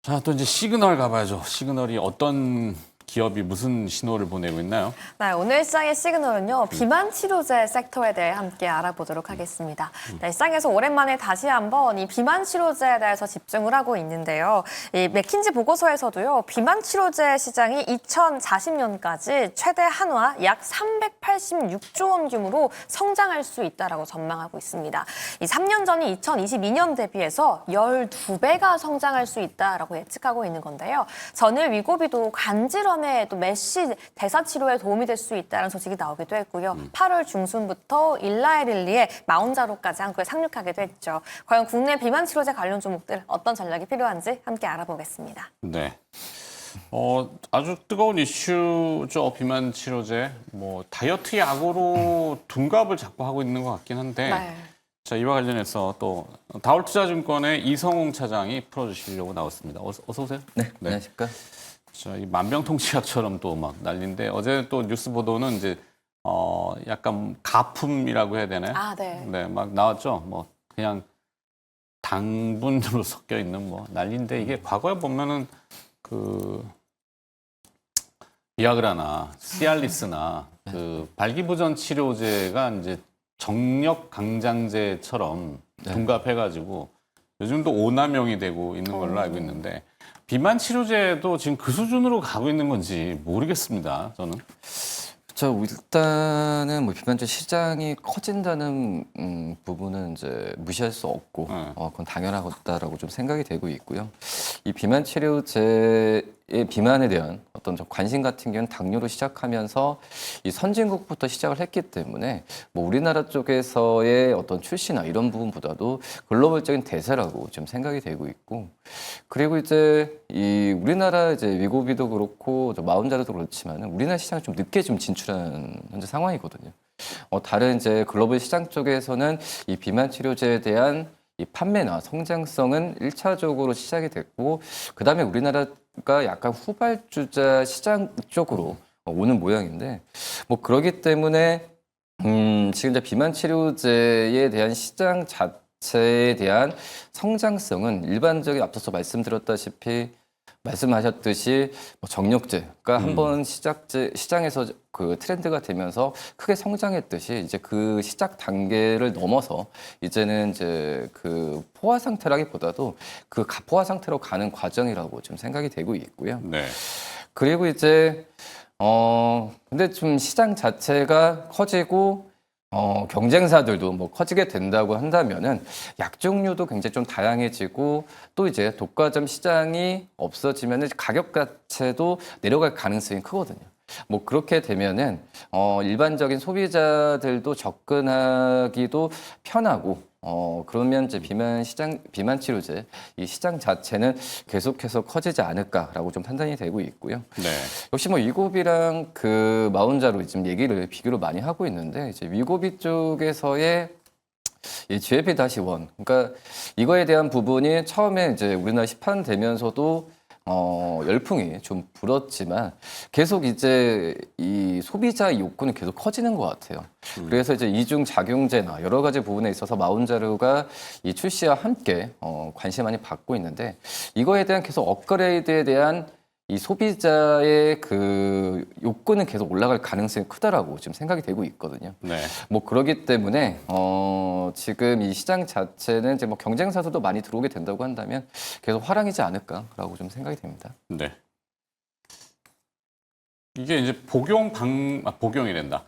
자, 또 이제 시그널 가봐야죠. 시그널이 어떤 기업이 무슨 신호를 보내고 있나요? 네, 오늘 시장의 시그널은요, 비만 치료제 섹터에 대해 함께 알아보도록 하겠습니다. 네, 시장에서 오랜만에 다시 한번 이 비만 치료제에 대해서 집중을 하고 있는데요. 이 맥킨지 보고서에서도요, 비만 치료제 시장이 2040년까지 최대 한화 약 386조 원 규모로 성장할 수 있다라고 전망하고 있습니다. 이 3년 전인 2022년 대비해서 12배가 성장할 수 있다라고 예측하고 있는 건데요. 전일 위고비도 간질환 또 메쉬 대사 치료에 도움이 될 수 있다는 소식이 나오기도 했고요. 8월 중순부터 일라이릴리에 마운자로까지 한국에 상륙하기도 했죠. 과연 국내 비만 치료제 관련 종목들 어떤 전략이 필요한지 함께 알아보겠습니다. 네. 아주 뜨거운 이슈죠. 비만 치료제. 뭐 다이어트 약으로 둔갑을 자꾸 하고 있는 것 같긴 한데. 네. 자, 이와 관련해서 또 다올투자증권의 이성웅 차장이 풀어주시려고 나왔습니다. 어서 오세요. 네, 안녕하십니까. 자, 이 만병통치약처럼 또 막 난리인데 어제 또 뉴스 보도는 이제 약간 가품이라고 해야 되나요? 아, 네. 네, 막 나왔죠. 뭐 그냥 당분으로 섞여 있는 뭐 난리인데 이게 과거에 보면은 그 비아그라나 시알리스나 그 발기부전 치료제가 이제 정력 강장제처럼 둔갑해가지고 요즘도 오남용이 되고 있는 걸로 알고 있는데 비만 치료제도 지금 그 수준으로 가고 있는 건지 모르겠습니다. 저는. 저 일단은 뭐 비만주 시장이 커진다는 부분은 이제 무시할 수 없고 그건 당연하다라고 좀 생각이 되고 있고요. 이 비만 치료제의 비만에 대한 어떤 좀 관심 같은 경우는 당뇨로 시작하면서 이 선진국부터 시작을 했기 때문에 뭐 우리나라 쪽에서의 어떤 출시나 이런 부분보다도 글로벌적인 대세라고 좀 생각이 되고 있고, 그리고 이제 이 우리나라 이제 위고비도 그렇고 마운자로도 그렇지만은 우리나라 시장을 좀 늦게 좀 진출한 현재 상황이거든요. 다른 이제 글로벌 시장 쪽에서는 이 비만 치료제에 대한 이 판매나 성장성은 1차적으로 시작이 됐고, 그 다음에 우리나라가 약간 후발주자 시장 쪽으로 오는 모양인데, 뭐 그러기 때문에 지금 이제 비만 치료제에 대한 시장 자체에 대한 성장성은 일반적인 앞서서 말씀하셨듯이 뭐 정력제가 한번 시장에서 그 트렌드가 되면서 크게 성장했듯이 이제 그 시작 단계를 넘어서 이제는 이제 그 포화 상태라기보다도 그 가포화 상태로 가는 과정이라고 좀 생각이 되고 있고요. 네. 그리고 이제 근데 좀 시장 자체가 커지고 경쟁사들도 뭐 커지게 된다고 한다면은 약 종류도 굉장히 좀 다양해지고, 또 이제 독과점 시장이 없어지면은 가격 자체도 내려갈 가능성이 크거든요. 뭐 그렇게 되면은 일반적인 소비자들도 접근하기도 편하고, 그러면 이제 비만 치료제 이 시장 자체는 계속해서 커지지 않을까라고 좀 판단이 되고 있고요. 네. 역시 뭐 위고비랑 그 마운자로 지금 얘기를 비교를 많이 하고 있는데, 이제 위고비 쪽에서의 이 GLP-1, 그러니까 이거에 대한 부분이 처음에 이제 우리나라 시판되면서도 열풍이 좀 불었지만 계속 이제 이 소비자 욕구는 계속 커지는 것 같아요. 그래서 이제 이중 작용제나 여러 가지 부분에 있어서 마운자루가 이 출시와 함께 관심 많이 받고 있는데, 이거에 대한 계속 업그레이드에 대한 이 소비자의 그 욕구는 계속 올라갈 가능성이 크다라고 지금 생각이 되고 있거든요. 네. 뭐 그러기 때문에 지금 이 시장 자체는 이제 뭐 경쟁사들도 많이 들어오게 된다고 한다면 계속 화랑이지 않을까라고 좀 생각이 됩니다. 네. 이게 이제 복용이란다.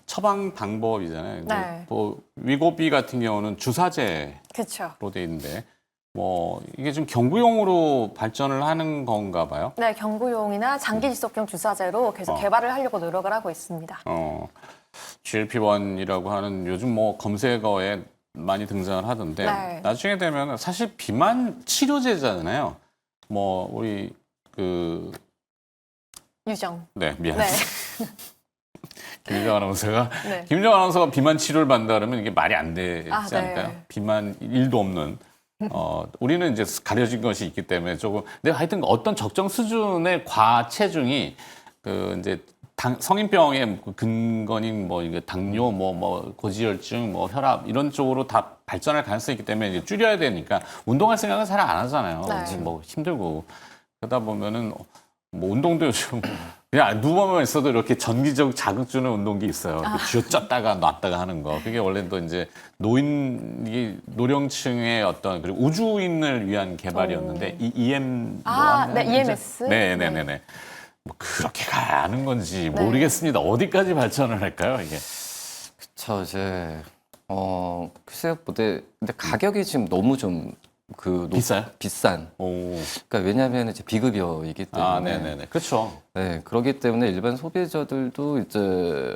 처방 방법이잖아요. 네. 뭐 위고비 같은 경우는 주사제로 그렇죠. 돼 있는데 뭐 이게 좀 경구용으로 발전을 하는 건가 봐요. 네, 경구용이나 장기 지속용 주사제로 계속 개발을 하려고 노력을 하고 있습니다. GLP-1이라고 하는 요즘 뭐 검색어에 많이 등장을 하던데 네. 나중에 되면 사실 비만 치료제잖아요. 뭐 우리 그 유정. 네, 네. 미안해요. 김정 아나운서가 네. 김정 아나운서가 비만 치료를 받는다 그러면 이게 말이 안 되지 아, 네. 않을까요? 비만 일도 없는. 우리는 이제 가려진 것이 있기 때문에 조금. 근데 하여튼 어떤 적정 수준의 과체중이 그 이제 성인병의 근거인 뭐 이게 당뇨, 뭐 고지혈증, 뭐 혈압 이런 쪽으로 다 발전할 가능성이 있기 때문에 이제 줄여야 되니까 운동할 생각은 잘 안 하잖아요. 네. 뭐 힘들고 그러다 보면은 뭐 운동도 요즘 그냥 누워만 있어도 이렇게 전기적 자극 주는 운동기 있어요. 이렇게 쥐어짰다가 놨다가 하는 거. 그게 원래 또 이제 노령층의 어떤 그리고 우주인을 위한 개발이었는데 이 EM 네, EMS. 네네네네. 뭐 그렇게 가는 건지 네. 모르겠습니다. 어디까지 발전을 할까요, 이게? 저 이제 글쎄요, 근데 가격이 지금 너무 좀 비싸요? 비싼. 오. 그러니까 왜냐하면 이제 비급여이기 때문에. 아, 네네네. 그렇죠. 네, 그렇기 때문에 일반 소비자들도 이제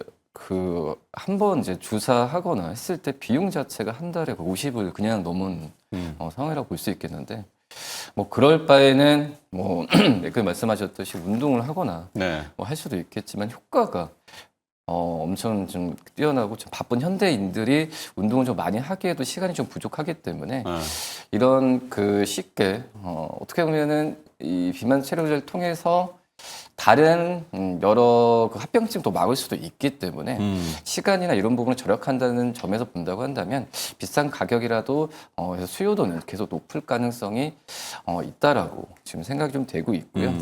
한번 이제 주사하거나 했을 때 비용 자체가 한 달에 50을 그냥 넘은 상황이라고 볼 수 있겠는데, 뭐 그럴 바에는 뭐 그 말씀하셨듯이 운동을 하거나 네. 뭐 할 수도 있겠지만 효과가 엄청 좀 뛰어나고 좀 바쁜 현대인들이 운동을 좀 많이 하기에도 시간이 좀 부족하기 때문에 이런 쉽게 어떻게 보면은 이 비만 치료제를 통해서 다른 여러 합병증도 막을 수도 있기 때문에 시간이나 이런 부분을 절약한다는 점에서 본다고 한다면 비싼 가격이라도 그래서 수요도는 계속 높을 가능성이 있다라고 지금 생각이 좀 되고 있고요.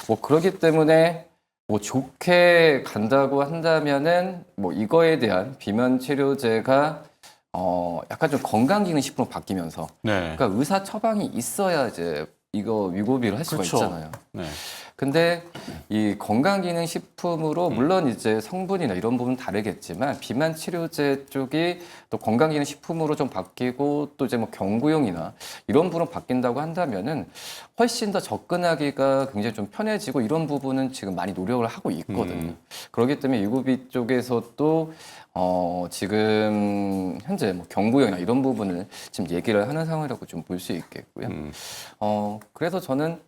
뭐 그렇기 때문에 뭐 좋게 간다고 한다면은 뭐 이거에 대한 비만 치료제가 약간 좀 건강기능식품으로 바뀌면서 네. 그러니까 의사 처방이 있어야 이제 이거 위고비를 할 수가 그렇죠. 있잖아요. 네. 근데 이 건강기능식품으로 물론 이제 성분이나 이런 부분은 다르겠지만 비만 치료제 쪽이 또 건강기능식품으로 좀 바뀌고 또 이제 뭐 경구용이나 이런 부분으로 바뀐다고 한다면은 훨씬 더 접근하기가 굉장히 좀 편해지고 이런 부분은 지금 많이 노력을 하고 있거든요. 그렇기 때문에 위고비 쪽에서도 지금 현재 뭐 경구용이나 이런 부분을 지금 얘기를 하는 상황이라고 좀 볼 수 있겠고요. 그래서 저는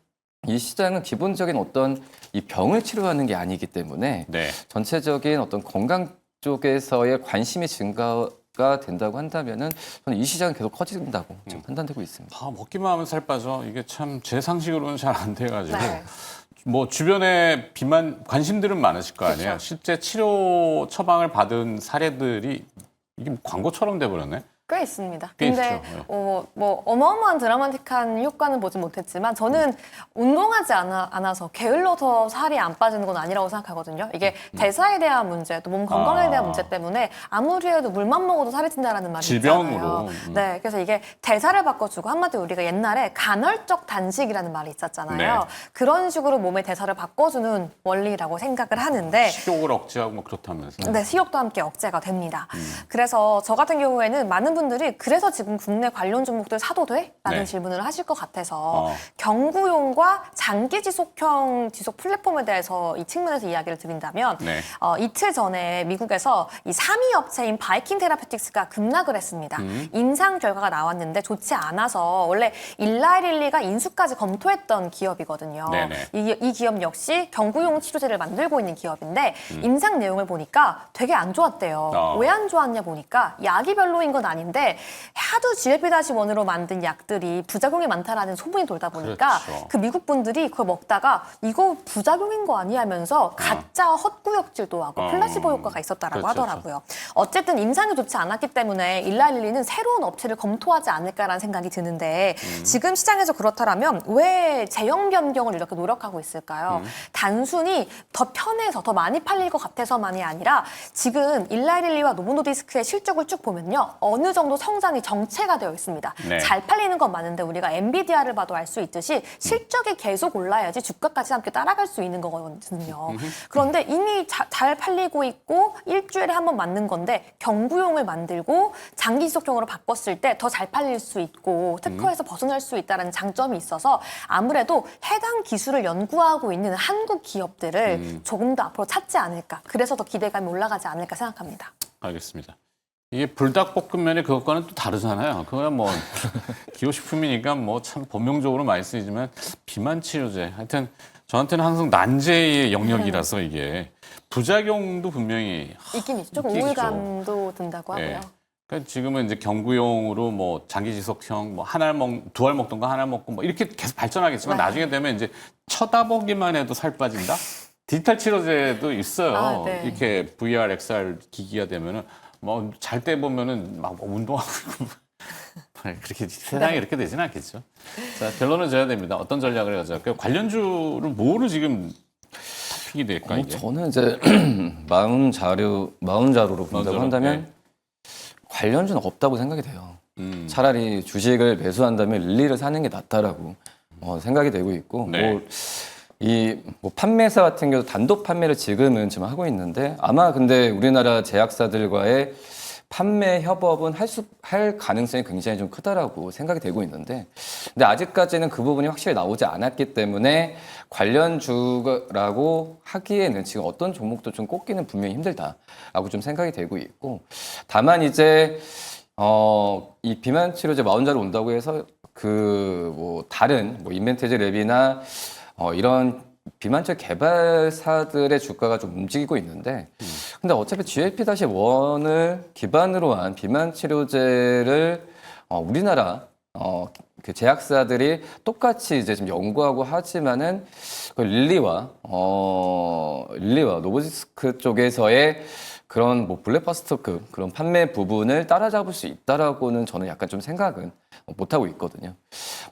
이 시장은 기본적인 어떤 이 병을 치료하는 게 아니기 때문에 네. 전체적인 어떤 건강 쪽에서의 관심이 증가가 된다고 한다면은 저는 이 시장은 계속 커진다고 지금 판단되고 있습니다. 먹기만 하면 살 빠져. 이게 참 제 상식으로는 잘 안 돼가지고. 네. 뭐 주변에 비만 관심들은 많으실 거 아니에요. 그렇죠. 실제 치료 처방을 받은 사례들이 이게 뭐 광고처럼 돼버렸네. 꽤 있습니다. 꽤 근데 있죠. 네. 뭐 어마어마한 드라마틱한 효과는 보진 못했지만 저는 운동하지 않아서 게을러서 살이 안 빠지는 건 아니라고 생각하거든요. 이게 대사에 대한 문제, 또 몸 건강에 대한 문제 때문에 아무리 해도 물만 먹어도 살이 찐다라는 말이 질병으로. 있잖아요. 네, 그래서 이게 대사를 바꿔주고 한마디로 우리가 옛날에 간헐적 단식이라는 말이 있었잖아요. 네. 그런 식으로 몸의 대사를 바꿔주는 원리라고 생각을 하는데 식욕을 억제하고 뭐 그렇다면서. 네, 식욕도 함께 억제가 됩니다. 그래서 저 같은 경우에는 많은 분들이 그래서 지금 국내 관련 종목들 사도 돼? 라는 네. 질문을 하실 것 같아서 경구용과 장기 지속형 지속 플랫폼에 대해서 이 측면에서 이야기를 드린다면 네. 이틀 전에 미국에서 이 3위 업체인 바이킹 테라피틱스가 급락을 했습니다. 임상 결과가 나왔는데 좋지 않아서 원래 일라이릴리가 인수까지 검토했던 기업이거든요. 네네. 이 기업 역시 경구용 치료제를 만들고 있는 기업인데 임상 내용을 보니까 되게 안 좋았대요. 왜 안 좋았냐 보니까 약이 별로인 건 아닌데 하도 GLP-1으로 만든 약들이 부작용이 많다라는 소문이 돌다 보니까 그렇죠. 그 미국 분들이 그걸 먹다가 이거 부작용인 거 아니야 하면서 가짜 헛구역질도 하고 플라시보 효과가 있었다라고 그렇죠, 하더라고요. 어쨌든 임상이 좋지 않았기 때문에 일라일리는 새로운 업체를 검토하지 않을까라는 생각이 드는데 지금 시장에서 그렇다면 왜 제형 변경을 이렇게 노력하고 있을까요? 단순히 더 편해서 더 많이 팔릴 것 같아서만이 아니라 지금 일라일리와 노보노디스크의 실적을 쭉 보면요. 어느 정도 성장이 정체가 되어 있습니다. 네. 잘 팔리는 건 맞는데 우리가 엔비디아를 봐도 알 수 있듯이 실적이 계속 올라야지 주가까지 함께 따라갈 수 있는 거거든요. 그런데 이미 잘 팔리고 있고 일주일에 한 번 맞는 건데 경구용을 만들고 장기 지속형으로 바꿨을 때 더 잘 팔릴 수 있고 특허에서 벗어날 수 있다는 장점이 있어서 아무래도 해당 기술을 연구하고 있는 한국 기업들을 조금 더 앞으로 찾지 않을까. 그래서 더 기대감이 올라가지 않을까 생각합니다. 알겠습니다. 이게 불닭볶음면이 그것과는 또 다르잖아요. 그거는 뭐 기호식품이니까 뭐 참 본명적으로 많이 쓰이지만 비만 치료제. 하여튼 저한테는 항상 난제의 영역이라서 이게 부작용도 분명히 있긴 있죠. 조금 있겠죠. 우울감도 든다고 하고요. 네. 그러니까 지금은 이제 경구용으로 뭐 장기 지속형 뭐 두 알 먹던 거 하나 먹고 뭐 이렇게 계속 발전하겠지만 네. 나중에 되면 이제 쳐다보기만 해도 살 빠진다. 디지털 치료제도 있어요. 아, 네. 이렇게 VR, XR 기기가 되면은 뭐 잘 때 보면은 막 운동하고 있고 그렇게 세상이 이렇게 되지는 않겠죠. 자, 결론을 지어야 됩니다. 어떤 전략을 가져갈까요? 관련주를 뭐로 지금 픽이 될까 이게? 저는 이제 마운자루로 본다고 한다면 관련주는 없다고 생각이 돼요. 차라리 주식을 매수한다면 릴리를 사는 게 낫다라고 생각이 되고 있고 네. 뭐 판매사 같은 경우 단독 판매를 지금은 좀 하고 있는데 아마 근데 우리나라 제약사들과의 판매 협업은 할 가능성이 굉장히 좀 크다라고 생각이 되고 있는데 근데 아직까지는 그 부분이 확실히 나오지 않았기 때문에 관련주라고 하기에는 지금 어떤 종목도 좀 꼽기는 분명히 힘들다라고 좀 생각이 되고 있고 다만 이제 이 비만 치료제 마운자로 온다고 해서 뭐 다른 뭐 인벤테지 랩이나 이런 비만철 개발사들의 주가가 좀 움직이고 있는데 근데 어차피 GLP-1을 기반으로 한 비만 치료제를 우리나라 그 제약사들이 똑같이 이제 지금 연구하고 하지만은 그 릴리와 노보디스크 쪽에서의 그런 뭐 블랙버스터급 그런 판매 부분을 따라잡을 수 있다라고는 저는 약간 좀 생각은 못 하고 있거든요.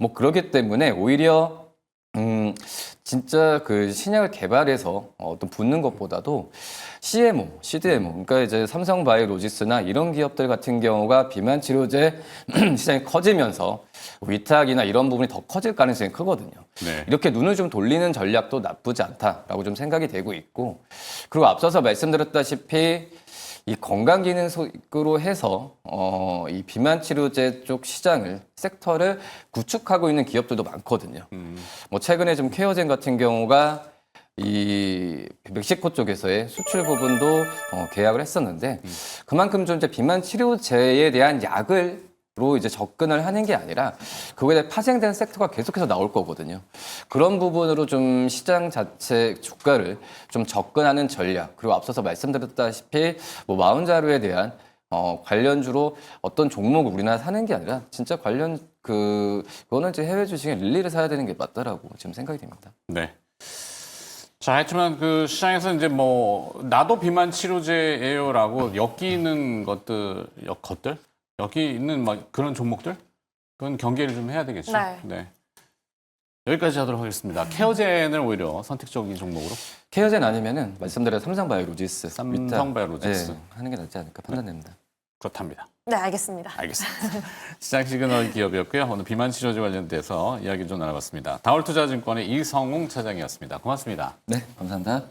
뭐 그렇기 때문에 오히려 진짜 그 신약을 개발해서 어떤 붙는 것보다도 CDMO, 그러니까 이제 삼성바이오로직스나 이런 기업들 같은 경우가 비만 치료제 시장이 커지면서 위탁이나 이런 부분이 더 커질 가능성이 크거든요. 네. 이렇게 눈을 좀 돌리는 전략도 나쁘지 않다라고 좀 생각이 되고 있고, 그리고 앞서서 말씀드렸다시피 이 건강기능식으로 해서 이 비만 치료제 쪽 섹터를 구축하고 있는 기업들도 많거든요. 뭐 최근에 좀 케어젠 같은 경우가 이 멕시코 쪽에서의 수출 부분도 계약을 했었는데 그만큼 좀 이제 비만 치료제에 대한 약으로 이제 접근을 하는 게 아니라 그거에 대해 파생된 섹터가 계속해서 나올 거거든요. 그런 부분으로 좀 시장 자체 주가를 좀 접근하는 전략, 그리고 앞서서 말씀드렸다시피 뭐 마운자루에 대한 관련주로 어떤 종목을 우리나라 사는 게 아니라 진짜 그거는 이제 해외 주식에 릴리를 사야 되는 게 맞다라고 지금 생각이 됩니다. 네. 자, 하여튼 그 시장에서 이제 뭐 나도 비만 치료제예요라고 엮이는 것들, 여기 있는 막 그런 종목들, 그건 경계를 좀 해야 되겠죠. 네. 여기까지 하도록 하겠습니다. 케어젠을 오히려 선택적인 종목으로. 케어젠 아니면은 말씀드린 삼성바이오로직스, 삼성바이오로직스 하는 게 낫지 않을까 판단됩니다. 그렇답니다. 네, 알겠습니다. 알겠습니다. 시장 시그널 기업이었고요. 오늘 비만 치료제 관련돼서 이야기 좀 나눠봤습니다. 다올투자증권의 이성웅 차장이었습니다. 고맙습니다. 네, 감사합니다.